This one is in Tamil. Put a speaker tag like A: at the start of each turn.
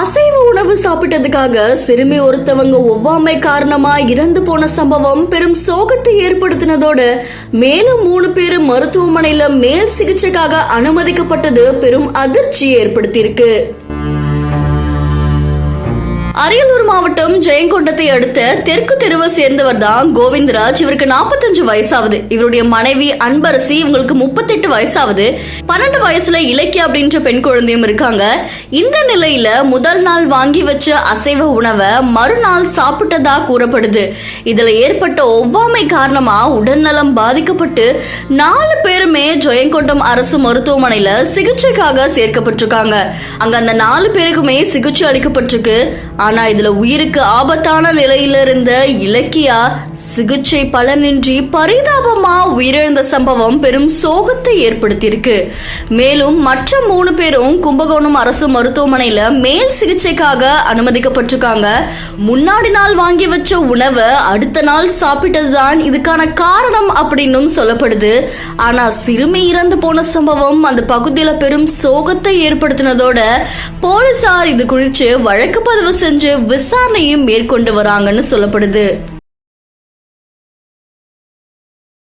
A: அசைவ உணவு சாப்பிட்டதுக்காக சிறுமி ஒருத்தவங்க ஒவ்வாமை காரணமா இறந்து போன சம்பவம் பெரும் சோகத்தை ஏற்படுத்தினதோடு மேலும் 3 பேர் மருத்துவமனையில மேல் சிகிச்சைக்காக அனுமதிக்கப்பட்டது பெரும் அதிர்ச்சியை ஏற்படுத்தியிருக்கு. அரியலூர் மாவட்டம் ஜெயங்கொண்டத்தை அடுத்த தெற்கு தெருவை சேர்ந்தவர் தான் கோவிந்தராஜ். இவருக்கு 45 வயசாகுது. இவருடைய மனைவி அன்பரசி, இவங்களுக்கு 38 வயசாகுது. 12 வயசுல இலக்கியா அப்படின்ற பெண் குழந்தையும் இருக்காங்க. இந்த நிலையில முதல் நாள் வாங்கி வச்ச அசைவ உணவை மறுநாள் சாப்பிட்டதா கூறப்படுது. இதுல ஏற்பட்ட ஒவ்வாமை காரணமா உடல்நலம் பாதிக்கப்பட்டு 4 பேருமே ஜெயங்கொண்டம் அரசு மருத்துவமனையில சிகிச்சைக்காக சேர்க்கப்பட்டிருக்காங்க. அங்க அந்த 4 பேருக்குமே சிகிச்சை அளிக்கப்பட்டிருக்கு. ஆனா இதுல உயிருக்கு ஆபத்தான நிலையில இருந்த இலக்கியா சிகிச்சை பலனின்றி பரிதாபமா உயிரிழந்த சம்பவம் பெரும் சோகத்தை ஏற்படுத்தியிருக்கு. மேலும் மற்ற 3 பேரும் கும்பகோணம் அரசு மருத்துவமனையில மேல் சிகிச்சைக்காக அனுமதிக்கப்பட்டிருக்காங்க. முன்னாடி நாள் வாங்கி வச்ச உணவை அடுத்த நாள் சாப்பிட்டதுதான் இதுக்கான காரணம் அப்படின்னு சொல்லப்படுது. ஆனா சிறுமி இறந்து போன சம்பவம் அந்த பகுதியில பெரும் சோகத்தை ஏற்படுத்தினதோட போலீசார் இது குறித்து வழக்கு பதிவு செஞ்சு விசாரணையும் மேற்கொண்டு வராங்கன்னு சொல்லப்படுது.